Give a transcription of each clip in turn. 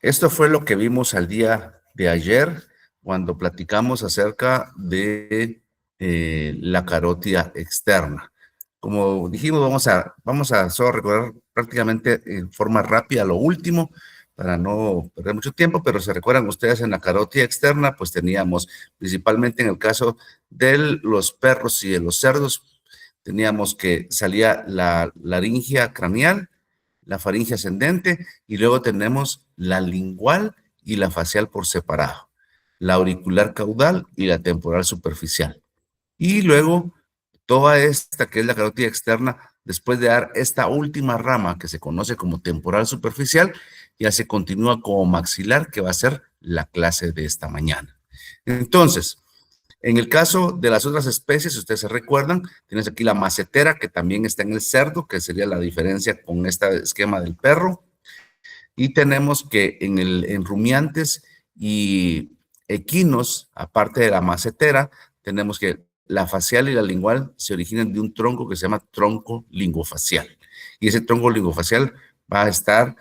Esto fue lo que vimos al día de ayer cuando platicamos acerca de la carótida externa. Como dijimos, vamos a solo recordar prácticamente en forma rápida lo último para no perder mucho tiempo, pero se recuerdan ustedes en la carótida externa, pues teníamos principalmente en el caso de los perros y de los cerdos, teníamos que salía la laringia craneal, la faringe ascendente y luego tenemos la lingual y la facial por separado, la auricular caudal y la temporal superficial. Y luego toda esta que es la carótida externa, después de dar esta última rama que se conoce como temporal superficial, ya se continúa como maxilar, que va a ser la clase de esta mañana. Entonces, en el caso de las otras especies, si ustedes se recuerdan, tienes aquí la macetera, que también está en el cerdo, que sería la diferencia con este esquema del perro. Y tenemos que en rumiantes y equinos, aparte de la macetera, tenemos que la facial y la lingual se originan de un tronco que se llama tronco lingofacial. Y ese tronco lingofacial va a estar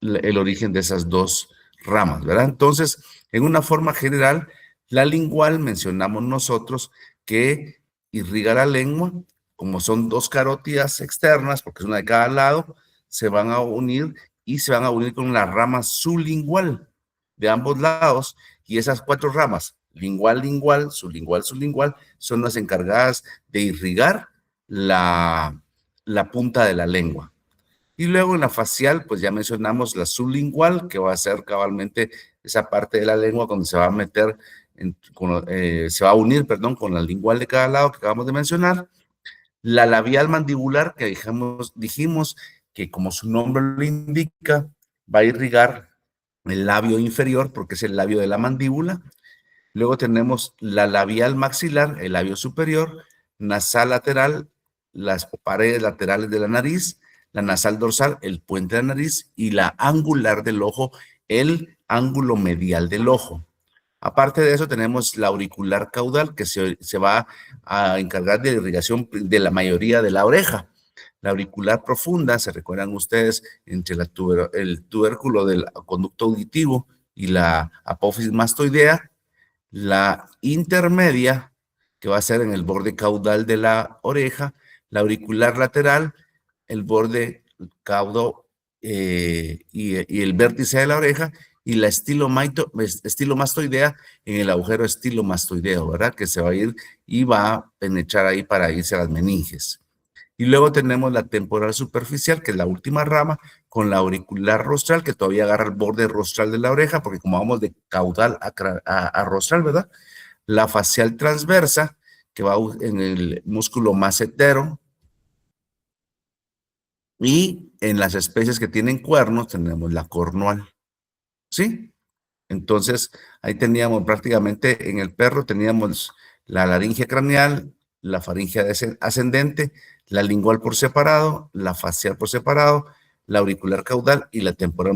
el origen de esas dos ramas, ¿verdad? Entonces, en una forma general, la lingual mencionamos nosotros que irriga la lengua, como son dos carótidas externas, porque es una de cada lado, se van a unir y se van a unir con la rama sublingual de ambos lados, y esas cuatro ramas, lingual, lingual, sublingual, son las encargadas de irrigar la punta de la lengua. Y luego en la facial, pues ya mencionamos la sublingual, que va a ser cabalmente esa parte de la lengua donde se va a meter, se va a unir, perdón, con la lingual de cada lado que acabamos de mencionar. La labial mandibular, que dijimos que como su nombre lo indica, va a irrigar el labio inferior porque es el labio de la mandíbula. Luego tenemos la labial maxilar, el labio superior, nasal lateral, las paredes laterales de la nariz, la nasal dorsal, el puente de la nariz, y la angular del ojo, el ángulo medial del ojo. Aparte de eso, tenemos la auricular caudal, que se va a encargar de irrigación de la mayoría de la oreja. La auricular profunda, se recuerdan ustedes, entre el tubérculo del conducto auditivo y la apófisis mastoidea. La intermedia, que va a ser en el borde caudal de la oreja. La auricular lateral, el borde caudo y el vértice de la oreja, y la estilomastoidea en el agujero estilomastoideo, ¿verdad? Que se va a ir y va a penetrar ahí para irse a las meninges. Y luego tenemos la temporal superficial, que es la última rama, con la auricular rostral, que todavía agarra el borde rostral de la oreja, porque como vamos de caudal a rostral, ¿verdad? La facial transversa, que va en el músculo macetero, y en las especies que tienen cuernos tenemos la cornual, ¿sí? Entonces, ahí teníamos prácticamente, en el perro teníamos la laringe craneal, la faringe ascendente, la lingual por separado, la facial por separado, la auricular caudal y la temporal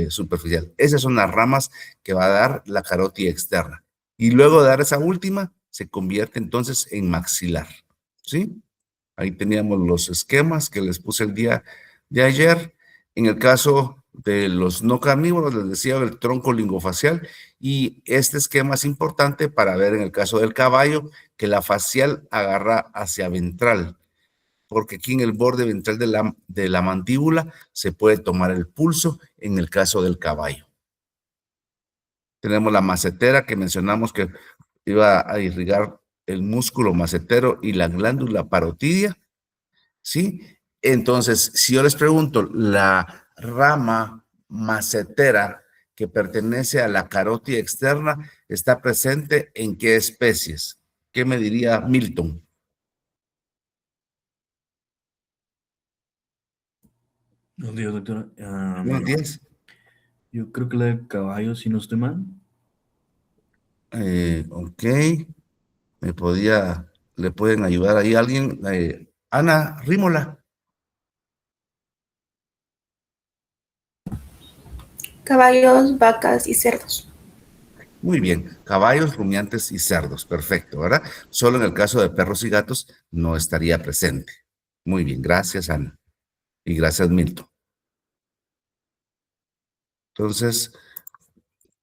superficial. Esas son las ramas que va a dar la carótida externa. Y luego de dar esa última, se convierte entonces en maxilar, ¿sí? Ahí teníamos los esquemas que les puse el día de ayer. En el caso de los no carnívoros, les decía el tronco lingofacial, y este esquema es importante para ver en el caso del caballo que la facial agarra hacia ventral, porque aquí en el borde ventral de la mandíbula se puede tomar el pulso en el caso del caballo. Tenemos la macetera que mencionamos que iba a irrigar el músculo macetero y la glándula parotidia, ¿sí? Entonces, si yo les pregunto, la rama macetera que pertenece a la carótida externa, ¿está presente en qué especies? ¿Qué me diría Milton? Buenos días, doctora. Buenos días. Yo creo que la de caballo, si no estoy mal. Ok, le pueden ayudar ahí a alguien. Ana Rímola. Caballos, vacas y cerdos. Muy bien, caballos, rumiantes y cerdos, perfecto, ¿verdad? Solo en el caso de perros y gatos no estaría presente. Muy bien, gracias Ana. Y gracias Milton. Entonces,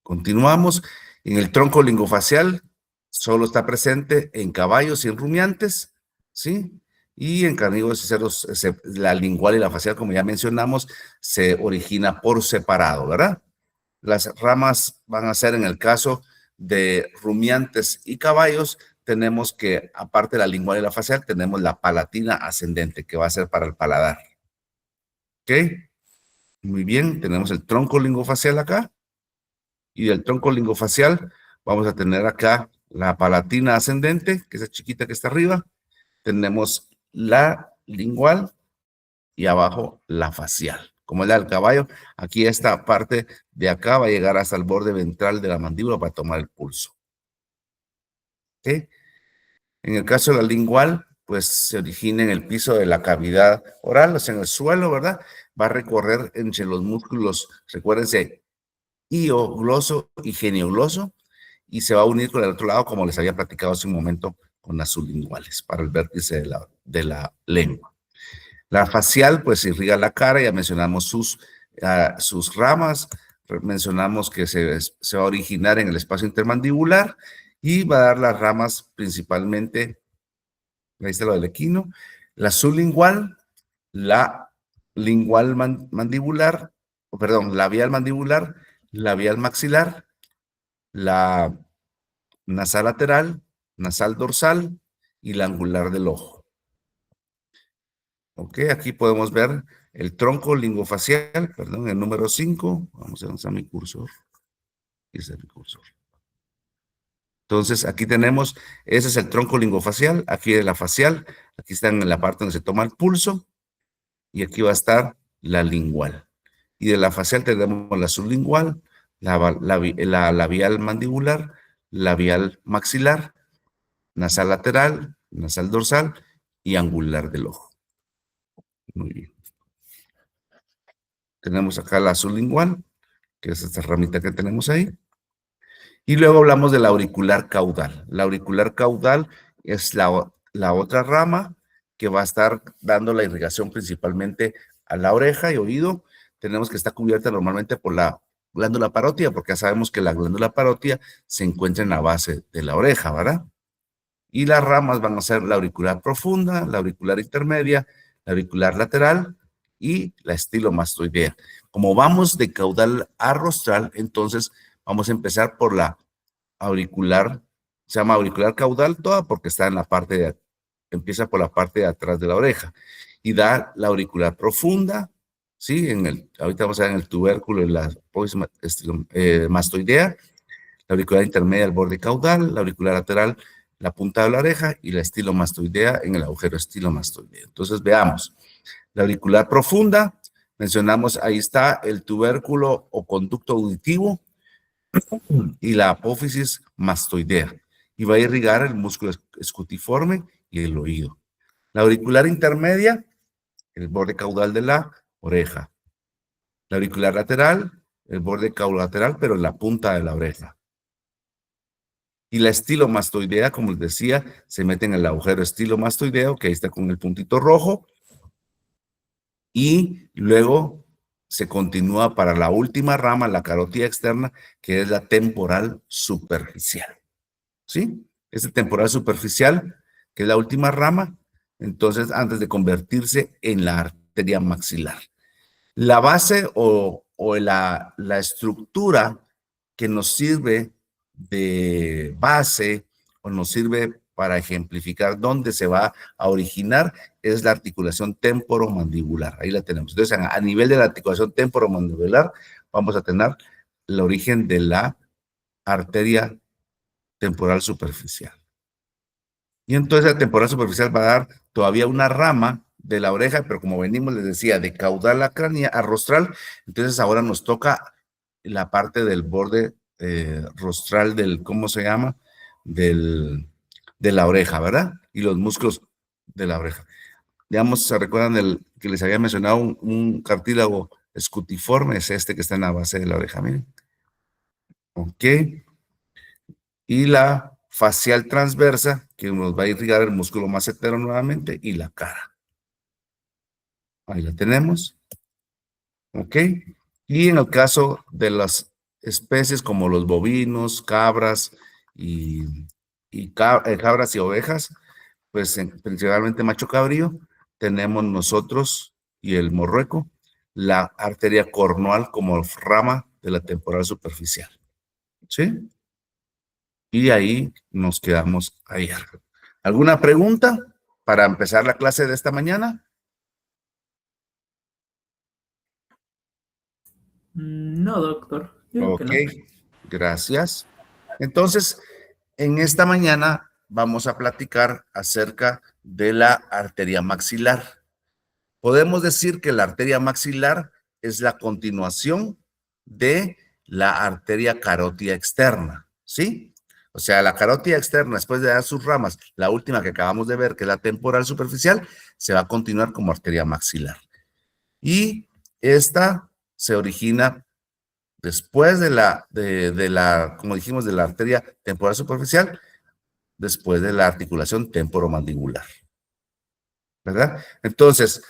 continuamos. En el tronco lingofacial solo está presente en caballos y en rumiantes, ¿sí? Y en carnívoros y cerdos, la lingual y la facial, como ya mencionamos, se origina por separado, ¿verdad? Las ramas van a ser en el caso de rumiantes y caballos, tenemos que, aparte de la lingual y la facial, tenemos la palatina ascendente, que va a ser para el paladar. ¿Ok? Muy bien, tenemos el tronco lingofacial acá. Y del tronco lingofacial vamos a tener acá la palatina ascendente, que es la chiquita que está arriba. Tenemos la lingual y abajo la facial. Como el del caballo, aquí esta parte de acá va a llegar hasta el borde ventral de la mandíbula para tomar el pulso. ¿Ok? En el caso de la lingual, pues se origina en el piso de la cavidad oral, o sea, en el suelo, ¿verdad? Va a recorrer entre los músculos, recuérdense, iogloso y geniogloso, y se va a unir con el otro lado, como les había platicado hace un momento, con las sublinguales, para el vértice de la lengua. La facial, pues irriga la cara, ya mencionamos sus ramas, mencionamos que se va a originar en el espacio intermandibular y va a dar las ramas principalmente, ahí está lo del equino, la sublingual, la lingual mandibular, perdón, labial mandibular, labial maxilar, la nasal lateral, nasal dorsal y la angular del ojo. Ok, aquí podemos ver el tronco lingofacial, perdón, el número 5. Vamos a lanzar mi cursor. Ese es mi cursor. Entonces, aquí tenemos, ese es el tronco lingofacial, aquí es la facial, aquí está en la parte donde se toma el pulso, y aquí va a estar la lingual. Y de la facial tenemos la sublingual, la labial mandibular, labial maxilar, nasal lateral, nasal dorsal y angular del ojo. Muy bien. Tenemos acá la sublingual, que es esta ramita que tenemos ahí. Y luego hablamos de la auricular caudal. La auricular caudal es la otra rama que va a estar dando la irrigación principalmente a la oreja y oído. Tenemos que estar cubierta normalmente por la glándula parótida, porque ya sabemos que la glándula parótida se encuentra en la base de la oreja, ¿verdad? Y las ramas van a ser la auricular profunda, la auricular intermedia, la auricular lateral y la estilomastoidea. Como vamos de caudal a rostral, entonces vamos a empezar por la auricular, se llama auricular caudal toda porque está en la parte empieza por la parte de atrás de la oreja y da la auricular profunda, ¿sí? Ahorita vamos a ver en el tubérculo y la mastoidea, la auricular intermedia al borde caudal, la auricular lateral, la punta de la oreja y la estilomastoidea en el agujero estilomastoideo. Entonces veamos, la auricular profunda, mencionamos, ahí está el tubérculo o conducto auditivo y la apófisis mastoidea y va a irrigar el músculo escutiforme y el oído. La auricular intermedia, el borde caudal de la oreja. La auricular lateral, el borde caudal lateral, pero en la punta de la oreja. Y la estilomastoidea, como les decía, se mete en el agujero estilomastoideo, que ahí está con el puntito rojo. Y luego se continúa para la última rama, la carótida externa, que es la temporal superficial. ¿Sí? Esta temporal superficial, que es la última rama, entonces antes de convertirse en la arteria maxilar. La base o la estructura que nos sirve de base o nos sirve para ejemplificar dónde se va a originar es la articulación temporomandibular. Ahí la tenemos. Entonces, a nivel de la articulación temporomandibular, vamos a tener el origen de la arteria temporal superficial. Y entonces la temporal superficial va a dar todavía una rama de la oreja, pero como venimos, les decía, de caudal a cránea, a rostral, entonces ahora nos toca la parte del borde rostral del, ¿cómo se llama? De la oreja, ¿verdad? Y los músculos de la oreja. Digamos, ¿se recuerdan que les había mencionado un cartílago escutiforme? Es este que está en la base de la oreja, miren. Ok. Y la facial transversa, que nos va a irrigar el músculo macetero nuevamente, y la cara. Ahí la tenemos. ¿Ok? Y en el caso de las especies como los bovinos, cabras cabras y ovejas, pues principalmente macho cabrío, tenemos nosotros y el morrueco, la arteria cornual como rama de la temporal superficial. ¿Sí? Y ahí nos quedamos ayer. ¿Alguna pregunta para empezar la clase de esta mañana? No, doctor. Digo que Ok, no. gracias. Entonces, en esta mañana vamos a platicar acerca de la arteria maxilar. Podemos decir que la arteria maxilar es la continuación de la arteria carótida externa, ¿sí? O sea, la carótida externa, después de dar sus ramas, la última que acabamos de ver, que es la temporal superficial, se va a continuar como arteria maxilar. Y esta se origina después como dijimos, de la arteria temporal superficial, después de la articulación temporomandibular, ¿verdad? Entonces,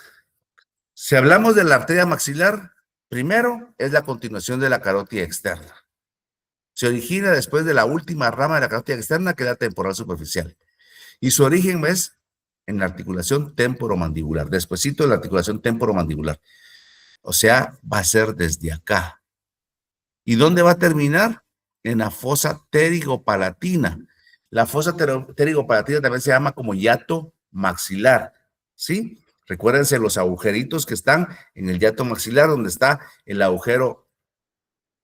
si hablamos de la arteria maxilar, primero es la continuación de la carótida externa. Se origina después de la última rama de la carótida externa, que es la temporal superficial. Y su origen es en la articulación temporomandibular, despuesito de la articulación temporomandibular. O sea, va a ser desde acá. ¿Y dónde va a terminar? En la fosa pterigopalatina. La fosa pterigopalatina también se llama como hiato maxilar, ¿sí? Recuérdense los agujeritos que están en el hiato maxilar, donde está el agujero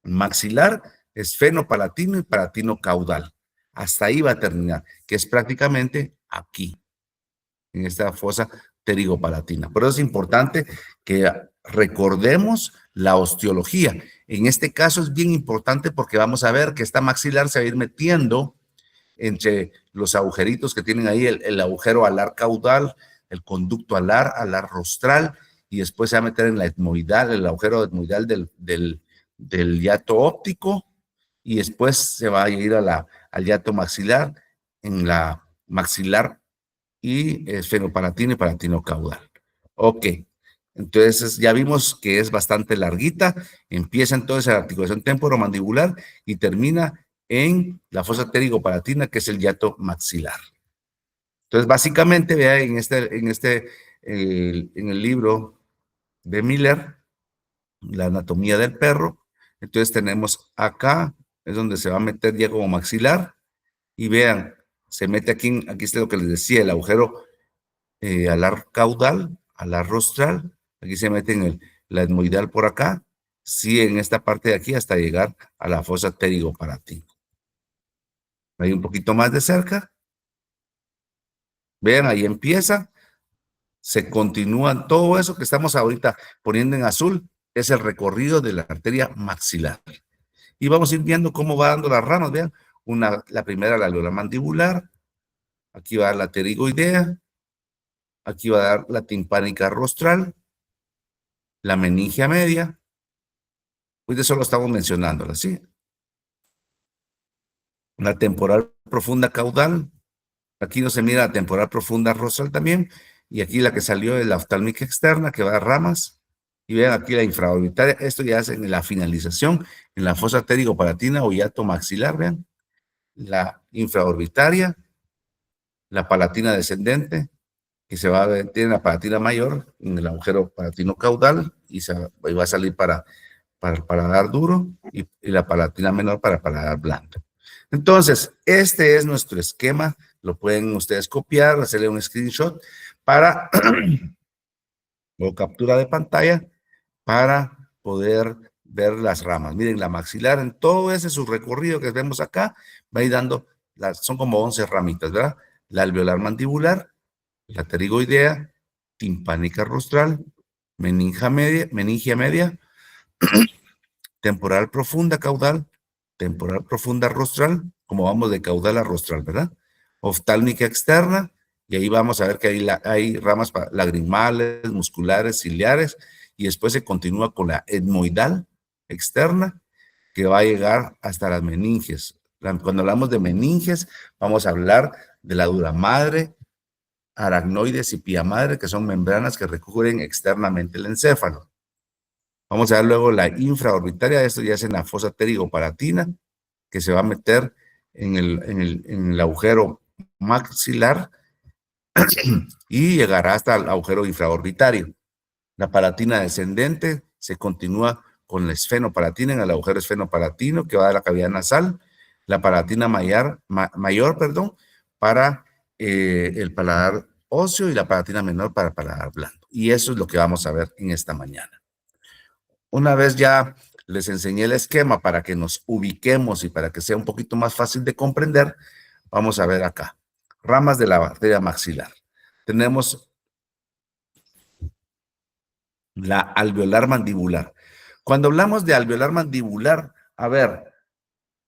maxilar, esfenopalatino y palatino caudal. Hasta ahí va a terminar, que es prácticamente aquí, en esta fosa pterigopalatina. Por eso es importante que recordemos la osteología. En este caso es bien importante porque vamos a ver que esta maxilar se va a ir metiendo entre los agujeritos que tienen ahí, el agujero alar caudal, el conducto alar rostral, y después se va a meter en la etmoidal, el agujero etmoidal del hiato óptico, y después se va a ir al hiato maxilar, en la maxilar y esfenopalatino y palatino caudal. Ok, entonces ya vimos que es bastante larguita, empieza entonces la articulación temporomandibular y termina en la fosa pterigopalatina, que es el hiato maxilar. Entonces, básicamente, vea en el libro de Miller, La anatomía del perro, entonces tenemos acá, es donde se va a meter ya como maxilar, y vean, se mete aquí está lo que les decía, el agujero alar caudal, alar rostral, aquí se mete en la etmoidal por acá, sí, en esta parte de aquí hasta llegar a la fosa pterigopalatina. Ahí un poquito más de cerca. Vean, ahí empieza, se continúa, todo eso que estamos ahorita poniendo en azul es el recorrido de la arteria maxilar. Y vamos a ir viendo cómo va dando las ramas, vean, la primera, la alveolar mandibular, aquí va a dar la pterigoidea, aquí va a dar la timpánica rostral, la meningia media, pues de eso lo estamos mencionando, ¿sí? La temporal profunda caudal, aquí no se mira la temporal profunda rostral también, y aquí la que salió es la oftálmica externa, que va a ramas, y vean aquí la infraorbitaria, esto ya es en la finalización, en la fosa pterigopalatina o hiato maxilar, vean, la infraorbitaria, la palatina descendente, que se va a ver, tiene la palatina mayor en el agujero palatino caudal, y va a salir para paladar duro, y la palatina menor para paladar blando. Entonces, este es nuestro esquema, lo pueden ustedes copiar, hacerle un screenshot para, o captura de pantalla, para poder ver las ramas. Miren, la maxilar en todo ese su recorrido que vemos acá, va a ir dando, son como 11 ramitas, ¿verdad? La alveolar mandibular, la pterigoidea, timpánica rostral, meningia media, temporal profunda caudal, temporal profunda rostral, como vamos de caudal a rostral, ¿verdad? Oftálmica externa, y ahí vamos a ver que hay ramas lagrimales, musculares, ciliares, y después se continúa con la etmoidal externa, que va a llegar hasta las meninges. Cuando hablamos de meninges, vamos a hablar de la dura madre, aracnoides y pía madre, que son membranas que recubren externamente el encéfalo. Vamos a ver luego la infraorbitaria, esto ya es en la fosa pterigopalatina, que se va a meter en el agujero maxilar y llegará hasta el agujero infraorbitario. La palatina descendente se continúa con la esfenopalatina en el agujero esfenopalatino que va a la cavidad nasal, la palatina mayor, para el paladar óseo y la palatina menor para el paladar blando. Y eso es lo que vamos a ver en esta mañana. Una vez ya les enseñé el esquema para que nos ubiquemos y para que sea un poquito más fácil de comprender, vamos a ver acá. Ramas de la arteria maxilar. Tenemos la alveolar mandibular. Cuando hablamos de alveolar mandibular, a ver,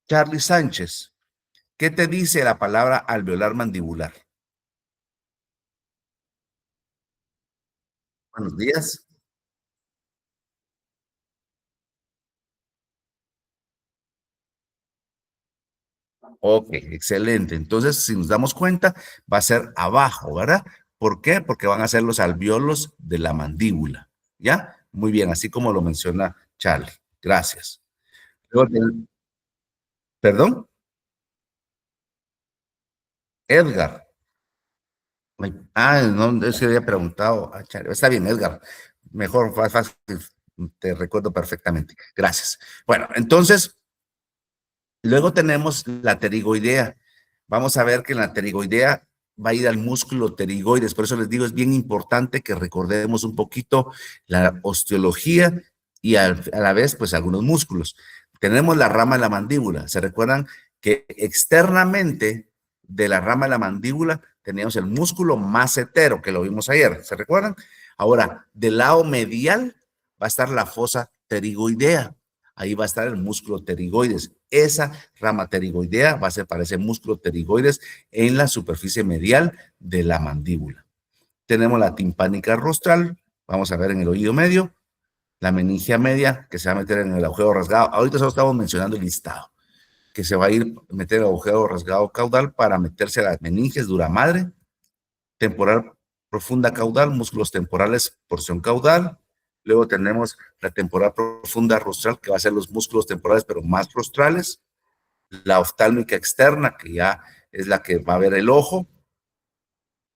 Charlie Sánchez, ¿qué te dice la palabra alveolar mandibular? Buenos días. Ok, excelente. Entonces, si nos damos cuenta, va a ser abajo, ¿verdad? ¿Por qué? Porque van a ser los alvéolos de la mandíbula, ¿ya? Muy bien, así como lo menciona Charlie. Gracias. Luego ¿Perdón? Edgar. No, es que había preguntado a Charlie. Está bien, Edgar. Mejor, fácil, te recuerdo perfectamente. Gracias. Bueno, entonces, luego tenemos la pterigoidea. Vamos a ver que la pterigoidea va a ir al músculo pterigoides. Por eso les digo, es bien importante que recordemos un poquito la osteología y a la vez, pues, algunos músculos. Tenemos la rama de la mandíbula. ¿Se recuerdan que externamente de la rama de la mandíbula teníamos el músculo macetero, que lo vimos ayer? ¿Se recuerdan? Ahora, del lado medial va a estar la fosa pterigoidea. Ahí va a estar el músculo pterigoides. Esa rama pterigoidea va a ser para ese músculo pterigoides en la superficie medial de la mandíbula. Tenemos la timpánica rostral, vamos a ver en el oído medio, la meningia media, que se va a meter en el agujero rasgado. Ahorita solo estamos mencionando el listado, que se va a ir a meter el agujero rasgado caudal para meterse a las meninges dura madre, temporal profunda caudal, músculos temporales, porción caudal. Luego tenemos la temporal profunda rostral, que va a ser los músculos temporales, pero más rostrales. La oftálmica externa, que ya es la que va a ver el ojo.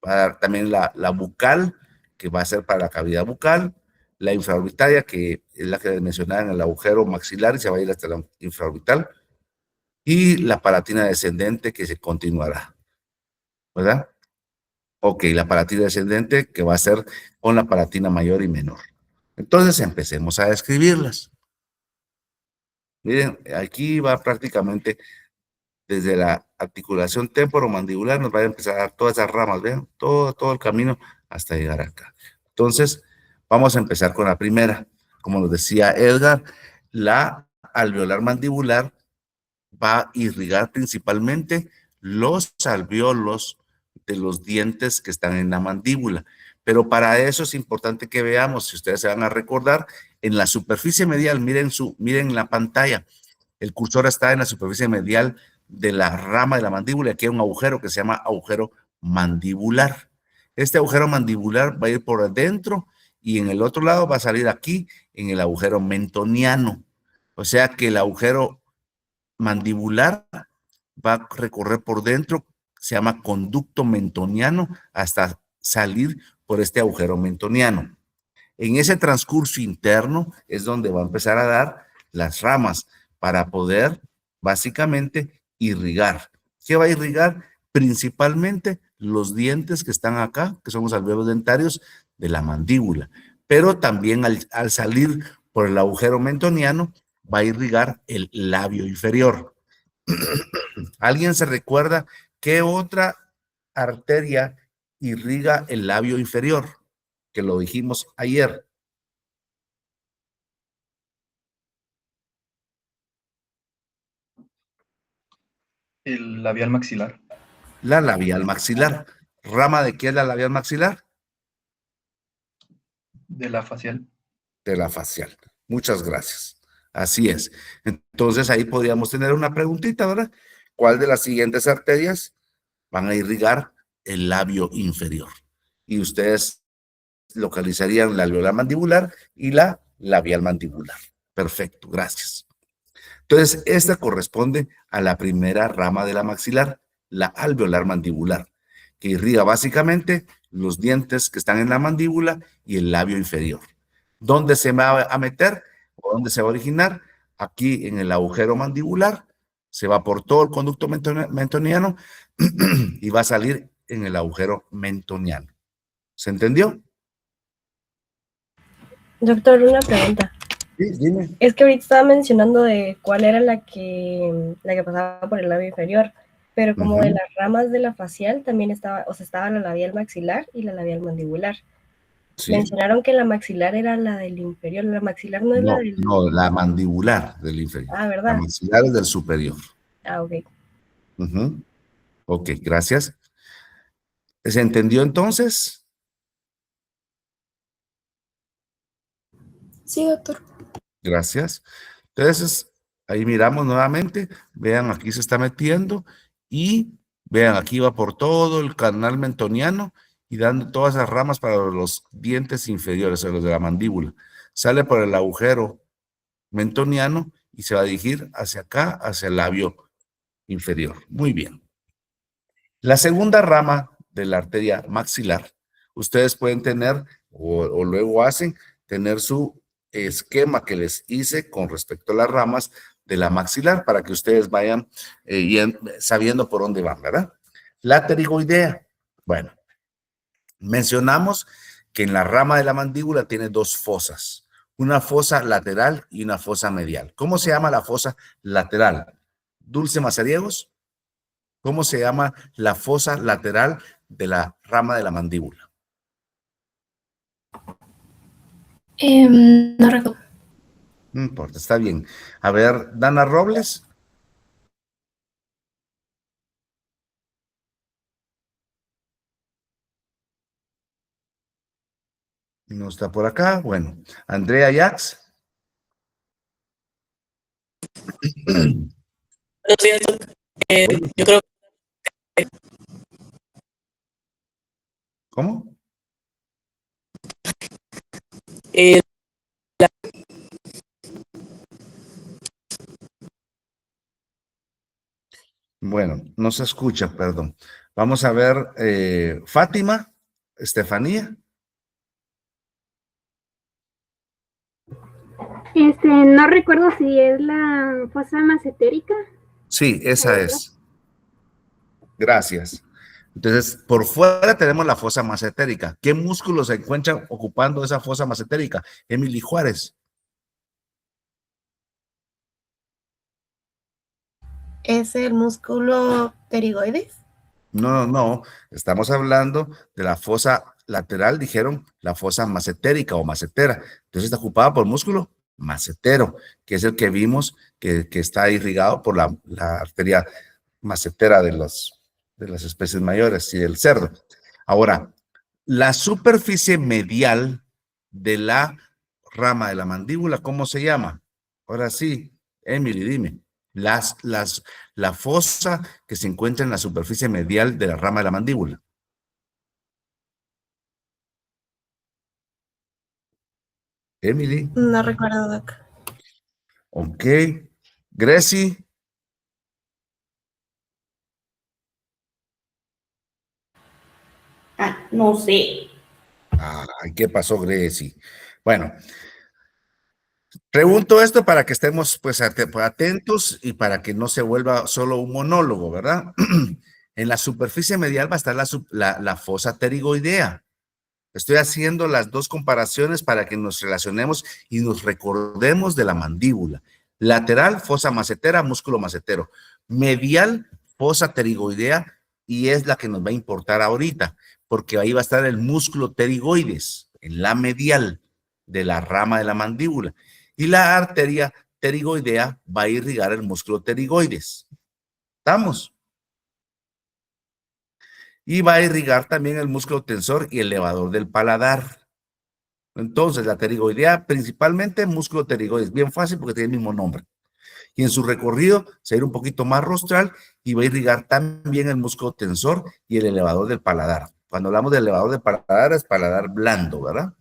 Va a dar también la bucal, que va a ser para la cavidad bucal. La infraorbitaria, que es la que mencionaba en el agujero maxilar y se va a ir hasta la infraorbital. Y la palatina descendente, que se continuará, ¿verdad? Ok, la palatina descendente que va a ser con la palatina mayor y menor. Entonces empecemos a describirlas. Miren, aquí va prácticamente desde la articulación temporomandibular, nos va a empezar a dar todas esas ramas, vean, todo el camino hasta llegar acá. Entonces, vamos a empezar con la primera. Como nos decía Edgar, la alveolar mandibular va a irrigar principalmente los alvéolos de los dientes que están en la mandíbula. Pero para eso es importante que veamos, si ustedes se van a recordar, en la superficie medial, miren la pantalla, el cursor está en la superficie medial de la rama de la mandíbula, aquí hay un agujero que se llama agujero mandibular. Este agujero mandibular va a ir por adentro y en el otro lado va a salir aquí en el agujero mentoniano. O sea que el agujero mandibular va a recorrer por dentro, se llama conducto mentoniano, hasta salir por este agujero mentoniano. En ese transcurso interno es donde va a empezar a dar las ramas para poder básicamente irrigar. ¿Qué va a irrigar? Principalmente los dientes que están acá, que son los alvéolos dentarios de la mandíbula, pero también al salir por el agujero mentoniano va a irrigar el labio inferior. ¿Alguien se recuerda qué otra arteria irriga el labio inferior? Que lo dijimos ayer. El labial maxilar. La labial maxilar. ¿Rama de qué es la labial maxilar? De la facial. De la facial. Muchas gracias. Así es. Entonces ahí podríamos tener una preguntita, ¿verdad? ¿Cuál de las siguientes arterias van a irrigar el labio inferior? Y ustedes localizarían la alveolar mandibular y la labial mandibular. Perfecto, gracias. Entonces, esta corresponde a la primera rama de la maxilar, la alveolar mandibular, que irriga básicamente los dientes que están en la mandíbula y el labio inferior. ¿Dónde se va a meter o dónde se va a originar? Aquí en el agujero mandibular, se va por todo el conducto mentoniano y va a salir en el agujero mentoniano. ¿Se entendió? Doctor, una pregunta. Sí, dime. Es que ahorita estaba mencionando de cuál era la que pasaba por el labio inferior, pero como de las ramas de la facial también estaba, o sea, estaba la labial maxilar y la labial mandibular. Sí. Mencionaron que la maxilar era la del inferior, la maxilar no es la del... No, la mandibular del inferior. Ah, ¿verdad? La maxilar es del superior. Ah, ok. Ok, gracias. ¿Se entendió entonces? Sí, doctor. Gracias. Entonces, ahí miramos nuevamente. Vean, aquí se está metiendo y vean, aquí va por todo el canal mentoniano y dando todas esas ramas para los dientes inferiores, o los de la mandíbula. Sale por el agujero mentoniano y se va a dirigir hacia acá, hacia el labio inferior. Muy bien. La segunda rama de la arteria maxilar, ustedes pueden tener, o luego hacen, tener su esquema que les hice con respecto a las ramas de la maxilar para que ustedes vayan sabiendo por dónde van, ¿verdad? La pterigoidea. Bueno, mencionamos que en la rama de la mandíbula tiene dos fosas, una fosa lateral y una fosa medial. ¿Cómo se llama la fosa lateral? Dulce Mazariegos. ¿Cómo se llama la fosa lateral de la rama de la mandíbula? No recuerdo. No importa, está bien. A ver, Dana Robles. No está por acá. Bueno, Andrea Yax. Buenos días, Doc. Yo creo ¿Cómo? que Bueno, no se escucha, perdón. Vamos a ver, Fátima, Estefanía. No recuerdo si es la fosa macetérica. Sí, esa es. Gracias. Entonces, por fuera tenemos la fosa macetérica. ¿Qué músculos se encuentran ocupando esa fosa macetérica? Emily Juárez. ¿Es el músculo pterigoides? No. Estamos hablando de la fosa lateral, dijeron la fosa macetérica o macetera. Entonces está ocupada por el músculo macetero, que es el que vimos que está irrigado por la arteria macetera de las especies mayores y del cerdo. Ahora, la superficie medial de la rama de la mandíbula, ¿cómo se llama? Ahora sí, Emily, dime. La fosa que se encuentra en la superficie medial de la rama de la mandíbula. Emily. No recuerdo, doc. Ok. Gracie. No sé. Ay, ¿qué pasó, Gracie? Bueno, pregunto esto para que estemos pues atentos y para que no se vuelva solo un monólogo, ¿verdad? En la superficie medial va a estar la fosa pterigoidea. Estoy haciendo las dos comparaciones para que nos relacionemos y nos recordemos de la mandíbula. Lateral, fosa macetera, músculo macetero. Medial, fosa pterigoidea, y es la que nos va a importar ahorita, porque ahí va a estar el músculo pterigoides, en la medial de la rama de la mandíbula. Y la arteria pterigoidea va a irrigar el músculo pterigoides. ¿Estamos? Y va a irrigar también el músculo tensor y elevador del paladar. Entonces, la pterigoidea, principalmente músculo pterigoides, bien fácil porque tiene el mismo nombre. Y en su recorrido se va a ir un poquito más rostral y va a irrigar también el músculo tensor y el elevador del paladar. Cuando hablamos del elevador del paladar, es paladar blando, ¿verdad?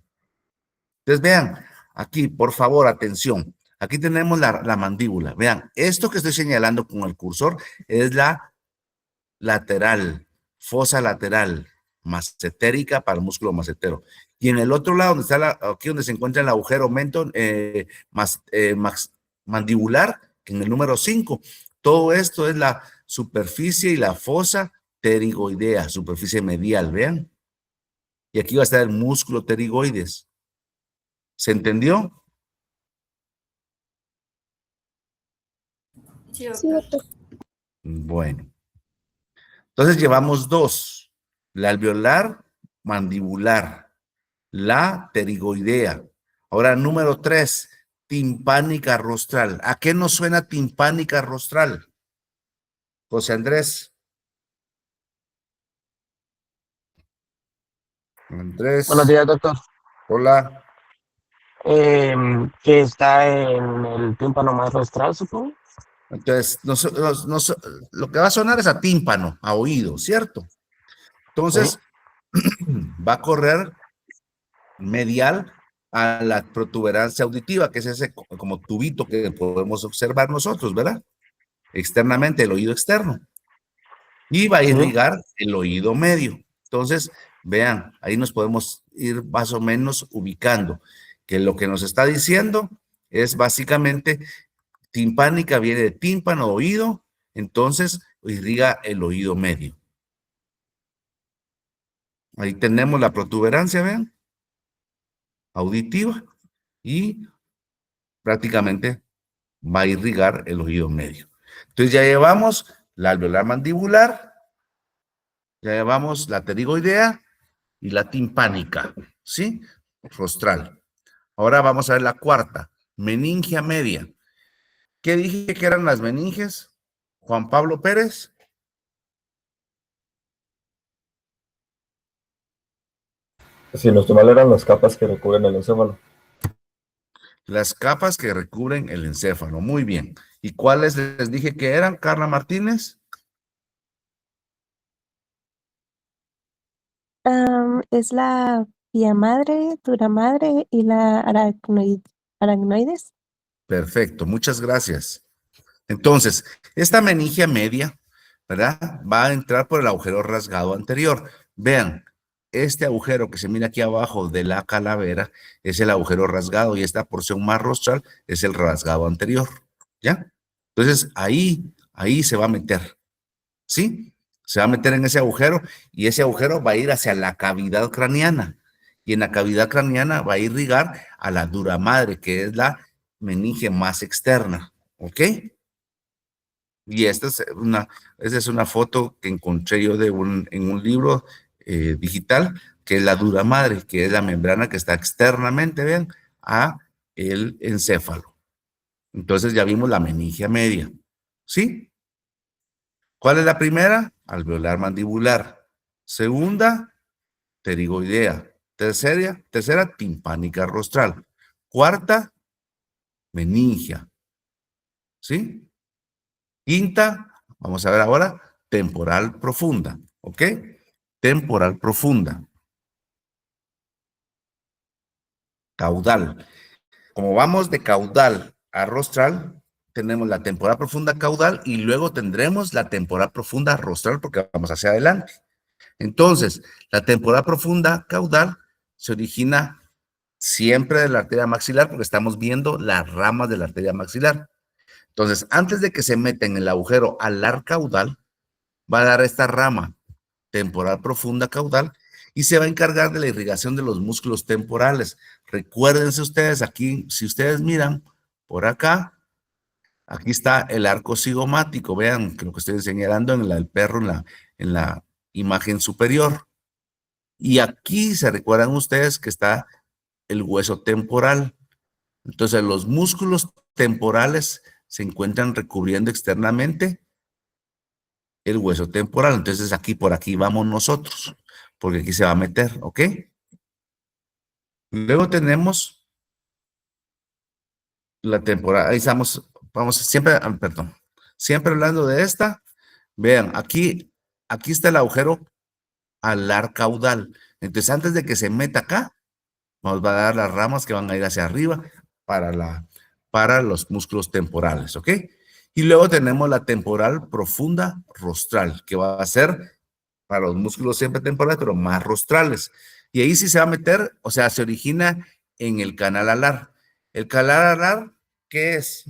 Entonces, vean, aquí, por favor, atención. Aquí tenemos la mandíbula. Vean, esto que estoy señalando con el cursor es la lateral, fosa lateral, massetérica para el músculo macetero. Y en el otro lado, donde está aquí donde se encuentra el agujero mandibular, en el número 5, todo esto es la superficie y la fosa pterigoidea, superficie medial, vean. Y aquí va a estar el músculo pterigoides. ¿Se entendió? Sí, doctor. Bueno. Entonces llevamos 2. La alveolar mandibular, la pterigoidea. Ahora, número 3, timpánica rostral. ¿A qué nos suena timpánica rostral? José Andrés. Andrés. Buenos días, doctor. Hola. Que está en el tímpano más rostral, supongo. Entonces, lo que va a sonar es a tímpano, a oído, ¿cierto? Entonces, va a correr medial a la protuberancia auditiva, que es ese como tubito que podemos observar nosotros, ¿verdad? Externamente, el oído externo. Y va a irrigar el oído medio. Entonces, vean, ahí nos podemos ir más o menos ubicando, que lo que nos está diciendo es básicamente timpánica, viene de tímpano, oído, entonces irriga el oído medio. Ahí tenemos la protuberancia, vean, auditiva, y prácticamente va a irrigar el oído medio. Entonces ya llevamos la alveolar mandibular, ya llevamos la pterigoidea y la timpánica, ¿sí? Rostral. Ahora vamos a ver la cuarta, meningia media. ¿Qué dije que eran las meninges? Juan Pablo Pérez. Si no estoy mal, eran las capas que recubren el encéfalo. Las capas que recubren el encéfalo. Muy bien. ¿Y cuáles les dije que eran, Carla Martínez? Es la vía madre, dura madre y la aracnoides. Perfecto, muchas gracias. Entonces, esta meningia media, ¿verdad? Va a entrar por el agujero rasgado anterior. Vean, este agujero que se mira aquí abajo de la calavera es el agujero rasgado y esta porción más rostral es el rasgado anterior, ¿ya? Entonces, ahí se va a meter, ¿sí? Se va a meter en ese agujero y ese agujero va a ir hacia la cavidad craneana. Y en la cavidad craneana va a irrigar a la dura madre, que es la meninge más externa, ¿ok? Y esta es una foto que encontré yo en un libro digital, que es la dura madre, que es la membrana que está externamente, vean, a el encéfalo. Entonces ya vimos la meningia media, ¿sí? ¿Cuál es la primera? Alveolar mandibular. Segunda, pterigoidea. Tercera, timpánica rostral. Cuarta, meningia, ¿sí? Quinta, vamos a ver ahora, temporal profunda, ¿ok? Temporal profunda. Caudal. Como vamos de caudal a rostral, tenemos la temporal profunda caudal y luego tendremos la temporal profunda rostral porque vamos hacia adelante. Entonces, la temporal profunda caudal se origina siempre de la arteria maxilar porque estamos viendo las ramas de la arteria maxilar. Entonces, antes de que se meta en el agujero alar caudal, va a dar esta rama temporal profunda caudal y se va a encargar de la irrigación de los músculos temporales. Recuérdense ustedes aquí, si ustedes miran por acá, aquí está el arco cigomático. Vean lo que estoy señalando en el perro en la imagen superior. Y aquí se recuerdan ustedes que está el hueso temporal. Entonces, los músculos temporales se encuentran recubriendo externamente el hueso temporal. Entonces, aquí por aquí vamos nosotros, porque aquí se va a meter, ¿ok? Luego tenemos la temporal. Ahí estamos, vamos siempre, perdón, siempre hablando de esta. Vean, aquí está el agujero alar caudal. Entonces, antes de que se meta acá, Nos va a dar las ramas que van a ir hacia arriba para los músculos temporales, ¿ok? Y luego tenemos la temporal profunda rostral, que va a ser para los músculos siempre temporales, pero más rostrales. Y ahí sí se va a meter, o sea, se origina en el canal alar. El canal alar, ¿qué es?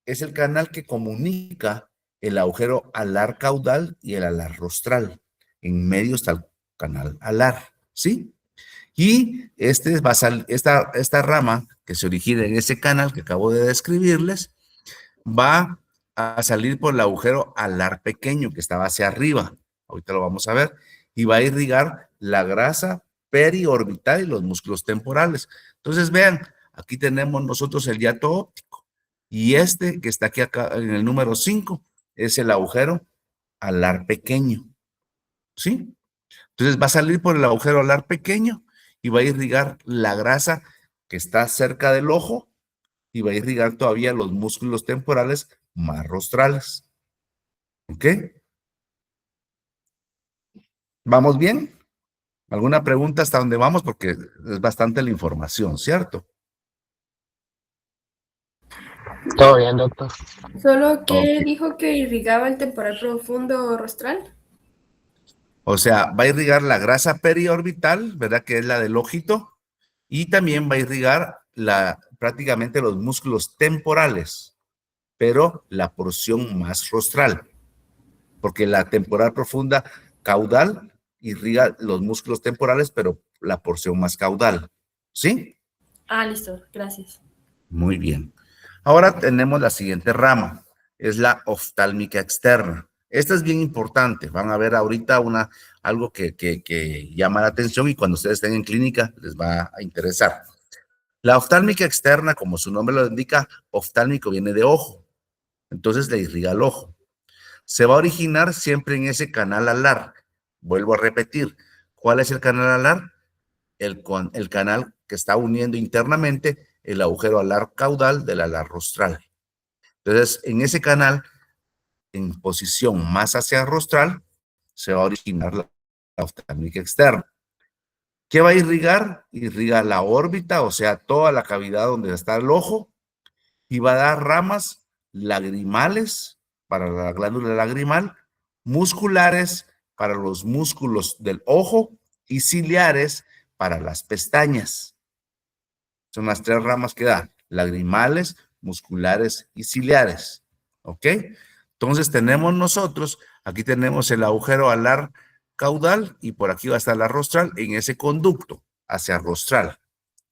Es el canal que comunica el agujero alar caudal y el alar rostral. En medio está el canal alar, ¿sí? Y esta rama que se origina en ese canal que acabo de describirles, va a salir por el agujero alar pequeño que estaba hacia arriba. Ahorita lo vamos a ver. Y va a irrigar la grasa periorbital y los músculos temporales. Entonces, vean, aquí tenemos nosotros el hiato óptico. Y este que está aquí acá en el número 5 es el agujero alar pequeño. ¿Sí? Entonces va a salir por el agujero alar pequeño y va a irrigar la grasa que está cerca del ojo y va a irrigar todavía los músculos temporales más rostrales. ¿Ok? ¿Vamos bien? ¿Alguna pregunta hasta dónde vamos? Porque es bastante la información, ¿cierto? Todo bien, doctor. ¿Solo que Ok. dijo que irrigaba el temporal profundo rostral? O sea, va a irrigar la grasa periorbital, ¿verdad? Que es la del ojito. Y también va a irrigar prácticamente los músculos temporales, pero la porción más rostral. Porque la temporal profunda caudal irriga los músculos temporales, pero la porción más caudal. ¿Sí? Ah, listo, gracias. Muy bien. Ahora tenemos la siguiente rama, es la oftálmica externa. Esta es bien importante. Van a ver ahorita algo que llama la atención y cuando ustedes estén en clínica les va a interesar. La oftálmica externa, como su nombre lo indica, oftálmico viene de ojo. Entonces le irriga el ojo. Se va a originar siempre en ese canal alar. Vuelvo a repetir. ¿Cuál es el canal alar? El canal que está uniendo internamente el agujero alar caudal del alar rostral. Entonces, en ese canal, en posición más hacia rostral, se va a originar la oftálmica externa. ¿Qué va a irrigar? Irriga la órbita, o sea, toda la cavidad donde está el ojo, y va a dar ramas lagrimales para la glándula lagrimal, musculares para los músculos del ojo y ciliares para las pestañas. Son las tres ramas que da, lagrimales, musculares y ciliares. ¿Ok? Entonces tenemos nosotros, aquí tenemos el agujero alar caudal y por aquí va a estar la rostral en ese conducto hacia rostral.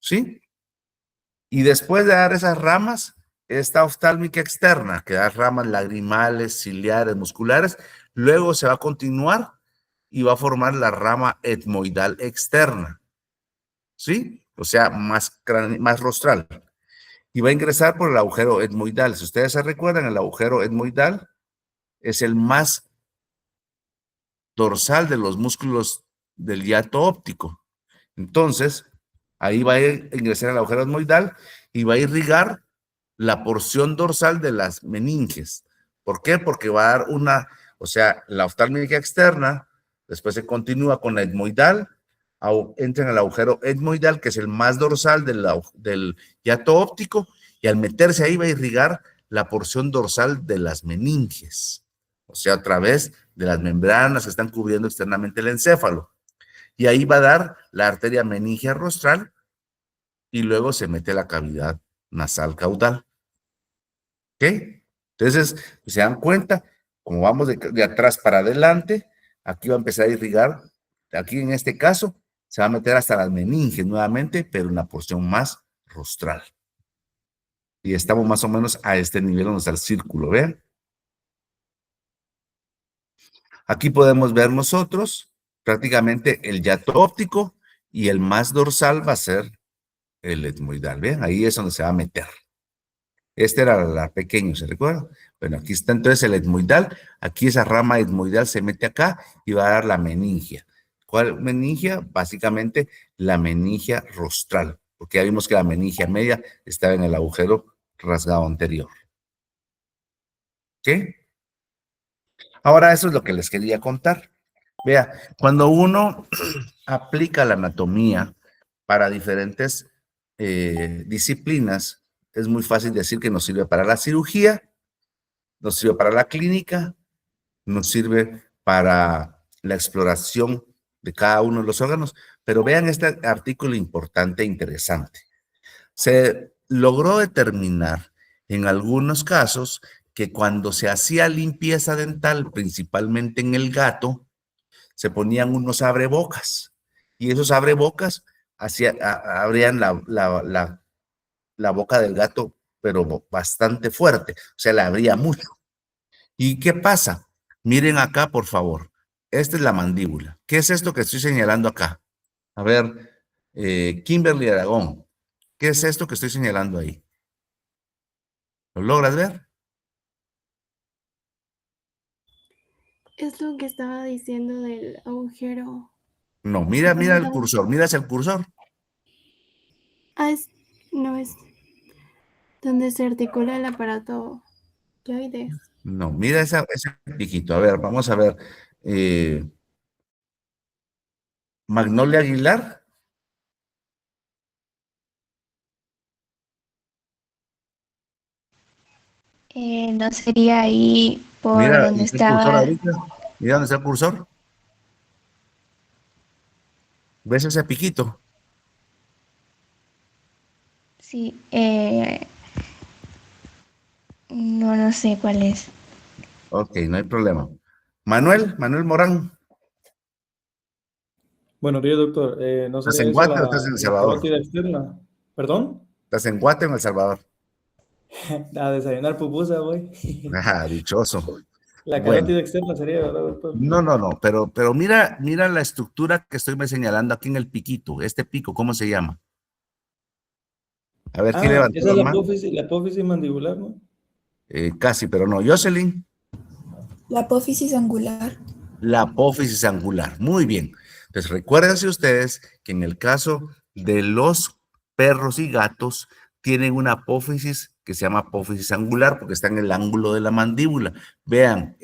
¿Sí? Y después de dar esas ramas, esta oftálmica externa, que da ramas lagrimales, ciliares, musculares, luego se va a continuar y va a formar la rama etmoidal externa. ¿Sí? O sea, más rostral. Y va a ingresar por el agujero etmoidal. Si ustedes se recuerdan, el agujero etmoidal es el más dorsal de los músculos del hiato óptico. Entonces, ahí va a ingresar el agujero etmoidal y va a irrigar la porción dorsal de las meninges. ¿Por qué? Porque va a dar o sea, la oftálmica externa, después se continúa con la etmoidal, entra en el agujero etmoidal, que es el más dorsal del hiato óptico, y al meterse ahí va a irrigar la porción dorsal de las meninges, o sea, a través de las membranas que están cubriendo externamente el encéfalo. Y ahí va a dar la arteria meningia rostral y luego se mete la cavidad nasal caudal. ¿Ok? Entonces, se dan cuenta, como vamos de atrás para adelante, aquí va a empezar a irrigar, aquí en este caso, se va a meter hasta las meninges nuevamente, pero en la porción más rostral. Y estamos más o menos a este nivel donde está el círculo, ¿ven? Aquí podemos ver nosotros prácticamente el hiato óptico y el más dorsal va a ser el etmoidal, ¿ven? Ahí es donde se va a meter. Este era la pequeño, ¿se recuerda? Bueno, aquí está entonces el etmoidal. Aquí esa rama etmoidal se mete acá y va a dar la meningia. ¿Cuál meningia? Básicamente la meningia rostral, porque ya vimos que la meningia media estaba en el agujero rasgado anterior. ¿Ok? Ahora eso es lo que les quería contar. Vea, cuando uno aplica la anatomía para diferentes disciplinas. Es muy fácil decir que nos sirve para la cirugía, nos sirve para la clínica, nos sirve para la exploración de cada uno de los órganos. Pero vean este artículo importante e interesante. Se logró determinar en algunos casos que cuando se hacía limpieza dental, principalmente en el gato, se ponían unos abrebocas y esos abrebocas abrían la boca del gato, pero bastante fuerte, o sea, la abría mucho. ¿Y qué pasa? Miren acá, por favor. Esta es la mandíbula. ¿Qué es esto que estoy señalando acá? A ver, Kimberly Aragón, ¿qué es esto que estoy señalando ahí? ¿Lo logras ver? Es lo que estaba diciendo del agujero. No, mira el cursor, mira hacia el cursor. No es donde se articula el aparato yoides. No, mira ese piquito. A ver, vamos a ver. Magnolia Aguilar. No sería ahí por Mira, donde ¿está el cursor estaba. ahorita? Mira dónde está el cursor. ¿Ves ese piquito? Sí, no sé cuál es. Ok, no hay problema. Manuel Morán. Buenos días, doctor. ¿No ¿Estás sería en eso Guate o estás en El la Salvador? carótida externa? ¿Perdón? ¿Estás en Guate o en El Salvador? A desayunar pupusa, güey. Ajá, dichoso. La Bueno. carótida externa sería, ¿verdad, doctor? No, pero mira la estructura que estoy señalando aquí en el piquito. Este pico, ¿cómo se llama? A ver, ¿quién levantó esa es la mano? la apófisis mandibular, ¿no? Casi, pero no. Jocelyn. La apófisis angular. La apófisis angular. Muy bien. Entonces, recuérdense ustedes que en el caso de los perros y gatos, tienen una apófisis que se llama apófisis angular porque está en el ángulo de la mandíbula. Vean,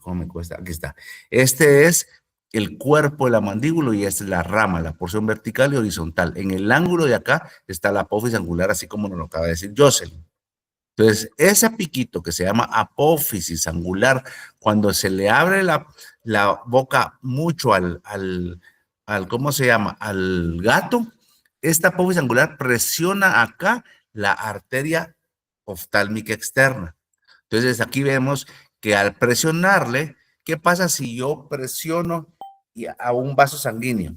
¿cómo me cuesta? Aquí está. Este es el cuerpo de la mandíbula y esta es la rama, la porción vertical y horizontal. En el ángulo de acá está la apófisis angular, así como nos lo acaba de decir Jocelyn. Entonces, ese piquito que se llama apófisis angular, cuando se le abre la boca mucho ¿cómo se llama? Al gato, esta apófisis angular presiona acá la arteria oftálmica externa. Entonces, aquí vemos que al presionarle, ¿qué pasa si yo presiono a un vaso sanguíneo?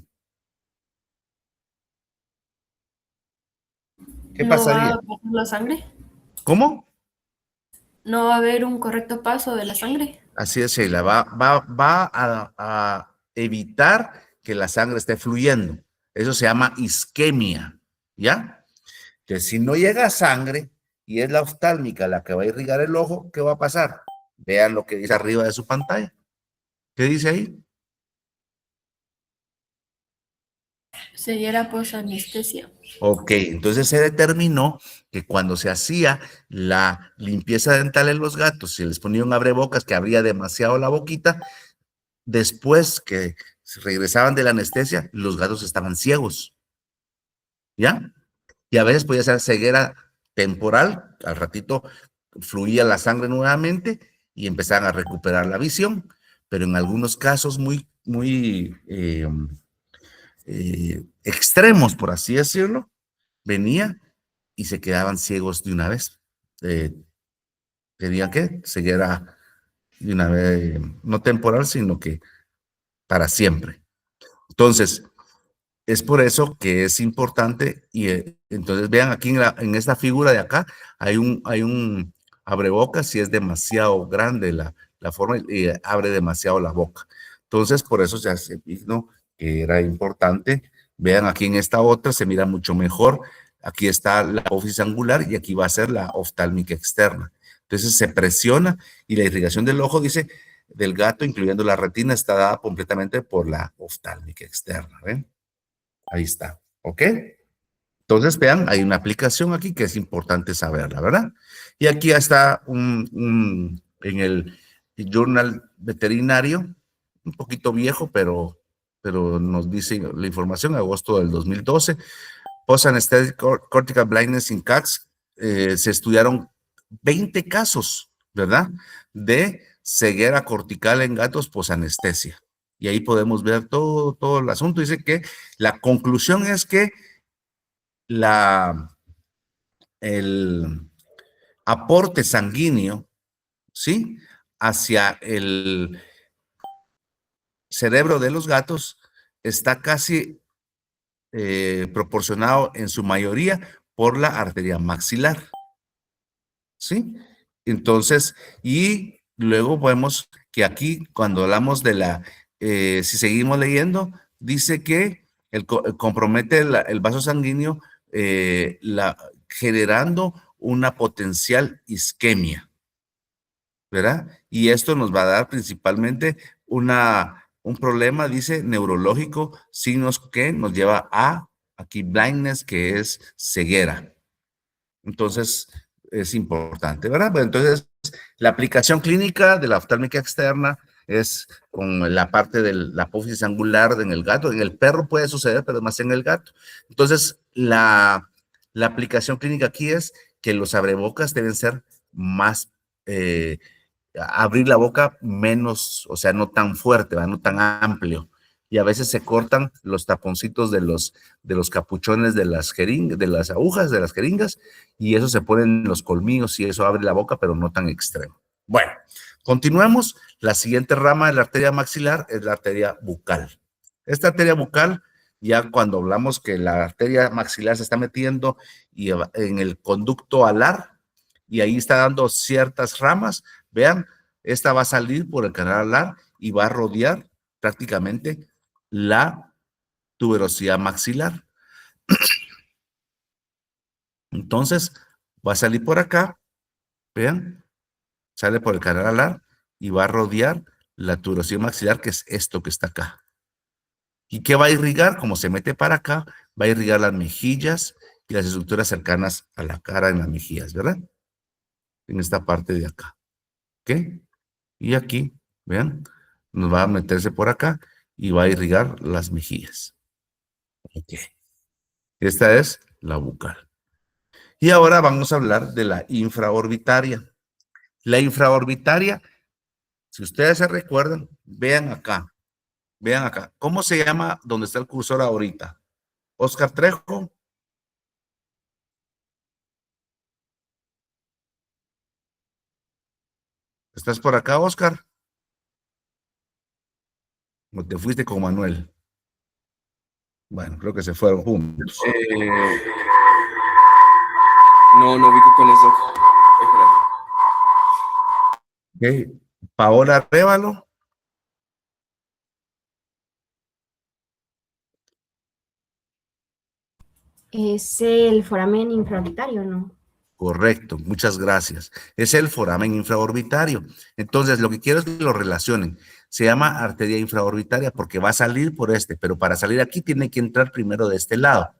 ¿Qué pasaría? ¿No va a pasar la sangre? ¿Cómo? ¿No va a haber un correcto paso de la sangre? Así es, Sheila, va a evitar que la sangre esté fluyendo. Eso se llama isquemia, ¿ya? Entonces, si no llega sangre y es la oftálmica la que va a irrigar el ojo, ¿qué va a pasar? Vean lo que dice arriba de su pantalla. ¿Qué dice ahí? Sería la posanestesia. Ok, entonces se determinó que cuando se hacía la limpieza dental en los gatos, se les ponía un abrebocas que abría demasiado la boquita, después que regresaban de la anestesia, los gatos estaban ciegos. ¿Ya? Y a veces podía ser ceguera temporal, al ratito fluía la sangre nuevamente y empezaban a recuperar la visión, pero en algunos casos muy extremos, por así decirlo, venía y se quedaban ciegos de una vez. Tenían que ceguera de una vez, no temporal, sino que para siempre. Entonces, es por eso que es importante y entonces vean aquí en esta figura de acá hay un abrebocas si es demasiado grande la forma y abre demasiado la boca. Entonces, por eso se hace digno que era importante. Vean aquí en esta otra se mira mucho mejor. Aquí está la apófisis angular y aquí va a ser la oftálmica externa. Entonces se presiona y la irrigación del ojo, dice, del gato, incluyendo la retina, está dada completamente por la oftálmica externa. ¿Ven? Ahí está, ¿ok? Entonces, vean, hay una aplicación aquí que es importante saberla, ¿verdad? Y aquí está en el Journal Veterinario, un poquito viejo, pero pero nos dice la información, agosto del 2012. Post-anesthetic cortical blindness in cats, se estudiaron 20 casos, ¿verdad? De ceguera cortical en gatos post-anestesia. Y ahí podemos ver todo el asunto. Dice que la conclusión es que el aporte sanguíneo, ¿sí?, hacia el cerebro de los gatos está casi proporcionado en su mayoría por la arteria maxilar, ¿sí? Entonces, y luego vemos que aquí, cuando hablamos de si seguimos leyendo, dice que compromete el vaso sanguíneo generando una potencial isquemia, ¿verdad? Y esto nos va a dar principalmente un problema, dice, neurológico, signos que nos lleva a, aquí, blindness, que es ceguera. Entonces, es importante, ¿verdad? Pues entonces, la aplicación clínica de la oftálmica externa es con la parte de la apófisis angular en el gato. En el perro puede suceder, pero más en el gato. Entonces, la aplicación clínica aquí es que los abrebocas deben ser más, abrir la boca menos, o sea, no tan fuerte, ¿verdad? No tan amplio. Y a veces se cortan los taponcitos de los capuchones de las agujas, de las jeringas, y eso se ponen en los colmillos y eso abre la boca, pero no tan extremo. Bueno, continuemos. La siguiente rama de la arteria maxilar es la arteria bucal. Esta arteria bucal, ya cuando hablamos que la arteria maxilar se está metiendo en el conducto alar, y ahí está dando ciertas ramas, vean, esta va a salir por el canal alar y va a rodear prácticamente la tuberosidad maxilar. Entonces, va a salir por acá, vean, sale por el canal alar y va a rodear la tuberosidad maxilar, que es esto que está acá. ¿Y qué va a irrigar? Como se mete para acá, va a irrigar las mejillas y las estructuras cercanas a la cara en las mejillas, ¿verdad? En esta parte de acá. ¿Ok? Y aquí, vean, nos va a meterse por acá y va a irrigar las mejillas. Ok. Esta es la bucal. Y ahora vamos a hablar de la infraorbitaria. La infraorbitaria, si ustedes se recuerdan, vean acá. Vean acá. ¿Cómo se llama donde está el cursor ahorita? Oscar Trejo. ¿Estás por acá, Oscar? ¿O te fuiste con Manuel? Bueno, creo que se fueron juntos. No ubico con eso. Ok. Paola Arrévalo. Es el foramen infraorbitario, ¿no? Correcto, muchas gracias. Es el foramen infraorbitario. Entonces, lo que quiero es que lo relacionen. Se llama arteria infraorbitaria porque va a salir por este, pero para salir aquí tiene que entrar primero de este lado.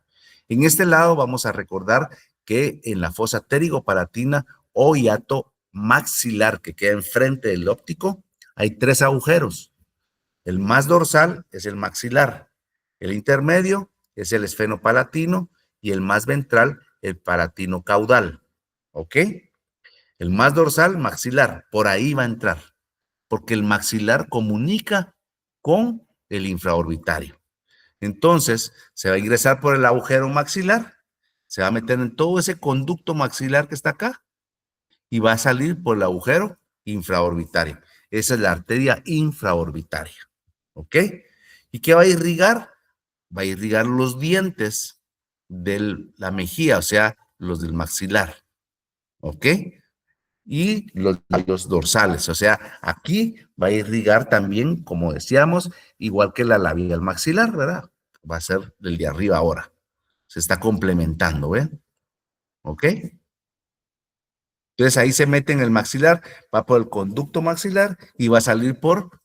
En este lado vamos a recordar que en la fosa pterigopalatina o hiato maxilar que queda enfrente del óptico, hay 3 agujeros. El más dorsal es el maxilar, el intermedio es el esfenopalatino y el más ventral el palatino caudal. ¿Ok? El más dorsal, maxilar, por ahí va a entrar, porque el maxilar comunica con el infraorbitario. Entonces, se va a ingresar por el agujero maxilar, se va a meter en todo ese conducto maxilar que está acá y va a salir por el agujero infraorbitario. Esa es la arteria infraorbitaria. ¿Ok? ¿Y qué va a irrigar? Va a irrigar los dientes de la mejilla, o sea, los del maxilar. ¿Ok? Y los labios dorsales, o sea, aquí va a irrigar también, como decíamos, igual que la labial maxilar, ¿verdad? Va a ser el de arriba ahora. Se está complementando, ¿ven? ¿Ok? Entonces ahí se mete en el maxilar, va por el conducto maxilar y va a salir por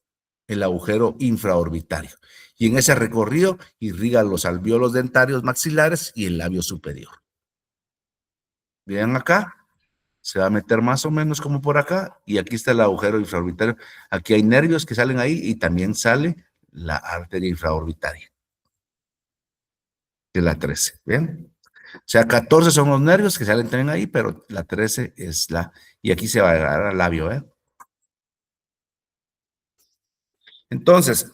el agujero infraorbitario. Y en ese recorrido irriga los alvéolos dentarios maxilares y el labio superior. Vean acá. Se va a meter más o menos como por acá y aquí está el agujero infraorbitario. Aquí hay nervios que salen ahí y también sale la arteria infraorbitaria, que es la 13, ¿bien? O sea, 14 son los nervios que salen también ahí, pero la 13 es la, y aquí se va a llegar al labio, ¿eh? Entonces,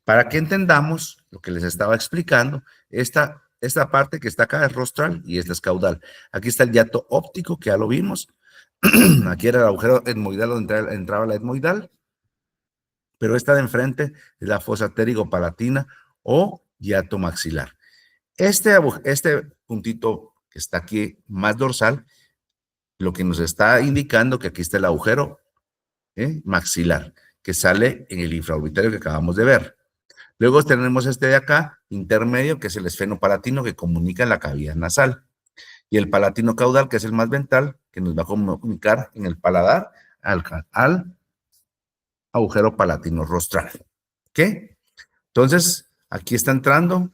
para que entendamos lo que les estaba explicando, esta parte que está acá es rostral y esta es caudal. Aquí está el hiato óptico, que ya lo vimos. Aquí era el agujero etmoidal donde entraba la etmoidal, pero esta de enfrente es la fosa pterigopalatina o hiato maxilar. Este puntito que está aquí más dorsal, lo que nos está indicando que aquí está el agujero maxilar, que sale en el infraorbitario que acabamos de ver. Luego tenemos este de acá, intermedio, que es el esfenopalatino que comunica en la cavidad nasal. Y el palatino caudal, que es el más ventral, que nos va a comunicar en el paladar al agujero palatino rostral. ¿Ok? Entonces, aquí está entrando,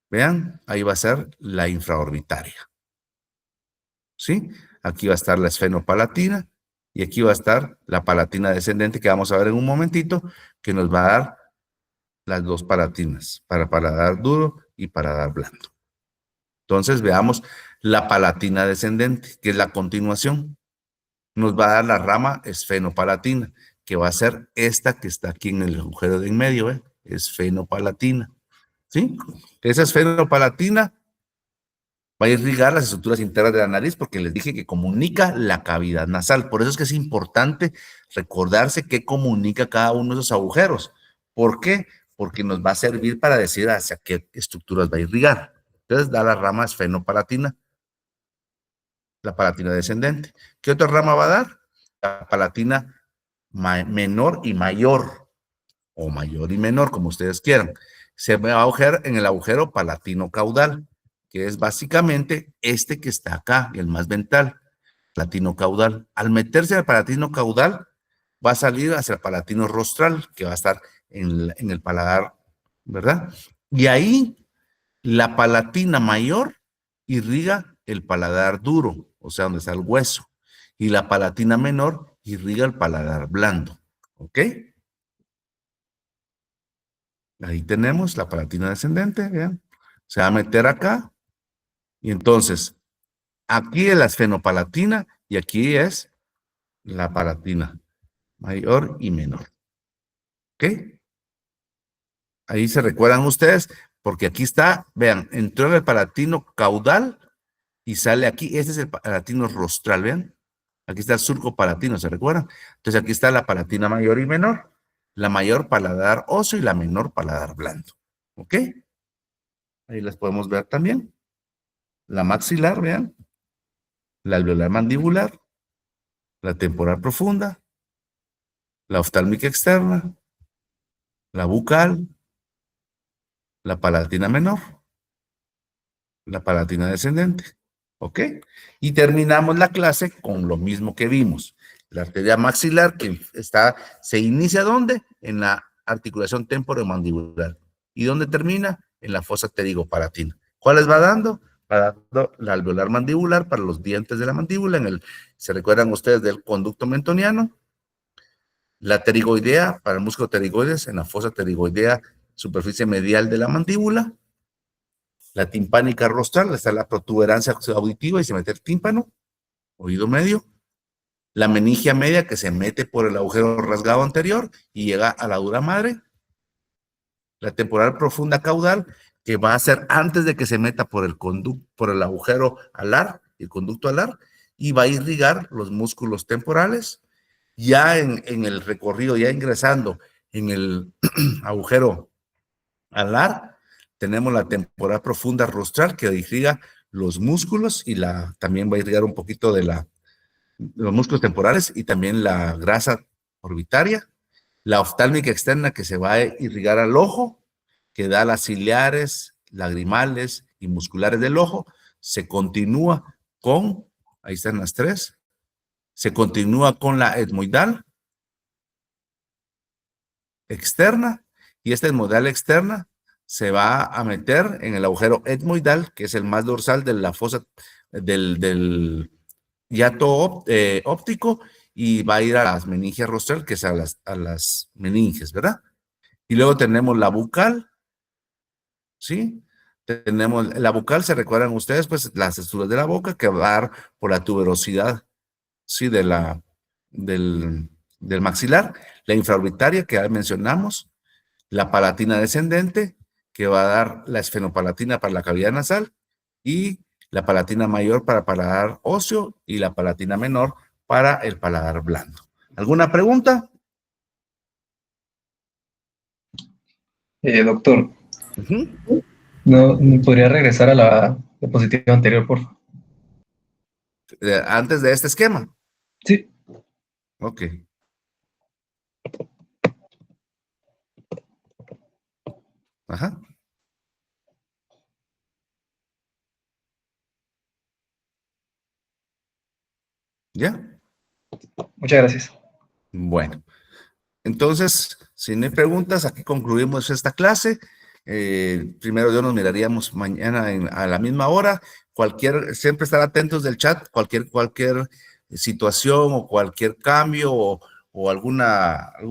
vean, ahí va a ser la infraorbitaria. ¿Sí? Aquí va a estar la esfenopalatina y aquí va a estar la palatina descendente, que vamos a ver en un momentito, que nos va a dar las dos palatinas, para paladar duro y paladar blando. Entonces, veamos la palatina descendente, que es la continuación. Nos va a dar la rama esfenopalatina, que va a ser esta que está aquí en el agujero de en medio, ¿eh? Esfenopalatina. ¿Sí? Esa esfenopalatina va a irrigar las estructuras internas de la nariz porque les dije que comunica la cavidad nasal. Por eso es que es importante recordarse qué comunica cada uno de esos agujeros. ¿Por qué? Porque nos va a servir para decir hacia qué estructuras va a irrigar. Entonces da la rama esfenopalatina, la palatina descendente. ¿Qué otra rama va a dar? La palatina menor y mayor, o mayor y menor, como ustedes quieran. Se va a agujerar en el agujero palatino caudal, que es básicamente este que está acá, el más ventral, palatino caudal. Al meterse en el palatino caudal, va a salir hacia el palatino rostral, que va a estar en el paladar, ¿verdad? Y ahí la palatina mayor irriga el paladar duro, o sea, donde está el hueso, y la palatina menor irriga el paladar blando, ¿ok? Ahí tenemos la palatina descendente, vean, se va a meter acá, y entonces, aquí es la esfenopalatina, y aquí es la palatina mayor y menor, ¿ok? Ahí se recuerdan ustedes, porque aquí está, vean, entró en el palatino caudal y sale aquí, este es el palatino rostral, vean. Aquí está el surco palatino, ¿se recuerdan? Entonces aquí está la palatina mayor y menor, la mayor paladar óseo y la menor paladar blando, ¿ok? Ahí las podemos ver también. La maxilar, vean, la alveolar mandibular, la temporal profunda, la oftálmica externa, la bucal, la palatina menor, la palatina descendente, ¿ok? Y terminamos la clase con lo mismo que vimos. La arteria maxilar que se inicia ¿dónde? En la articulación temporomandibular. ¿Y dónde termina? En la fosa pterigopalatina. ¿Cuáles va dando? Va dando la alveolar mandibular para los dientes de la mandíbula. ¿Se recuerdan ustedes del conducto mentoniano? La pterigoidea para el músculo pterigoides en la fosa pterigoidea, superficie medial de la mandíbula. La timpánica rostral, está la protuberancia auditiva y se mete el tímpano, oído medio. La meningia media que se mete por el agujero rasgado anterior y llega a la dura madre. La temporal profunda caudal, que va a ser antes de que se meta por el agujero alar, el conducto alar, y va a irrigar los músculos temporales. Ya en el recorrido, ya ingresando en el agujero alar, tenemos la temporal profunda rostral que irriga los músculos y también va a irrigar un poquito de los músculos temporales y también la grasa orbitaria. La oftálmica externa que se va a irrigar al ojo, que da las ciliares, lagrimales y musculares del ojo. Se continúa con, ahí están las tres, se continúa con la etmoidal externa y esta etmoidal externa se va a meter en el agujero etmoidal, que es el más dorsal de la fosa del hiato óptico, y va a ir a las meningias rostral, que es a las meninges, ¿verdad? Y luego tenemos la bucal, ¿sí? Tenemos la bucal, ¿se recuerdan ustedes? Pues las estructuras de la boca que va a dar por la tuberosidad, ¿sí? Del maxilar. La infraorbitaria que ya mencionamos. La palatina descendente, que va a dar la esfenopalatina para la cavidad nasal, y la palatina mayor para paladar óseo, y la palatina menor para el paladar blando. ¿Alguna pregunta? Doctor, ¿no podría regresar a la diapositiva anterior, por favor? Antes de este esquema. Sí. Ok. Ajá. ¿Ya? Muchas gracias. Bueno, entonces, si no hay preguntas, aquí concluimos esta clase. Primero Dios nos miraríamos mañana a la misma hora. Siempre estar atentos del chat, cualquier situación o cualquier cambio o algún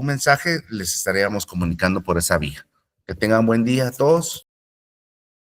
mensaje, les estaríamos comunicando por esa vía. Que tengan buen día a todos.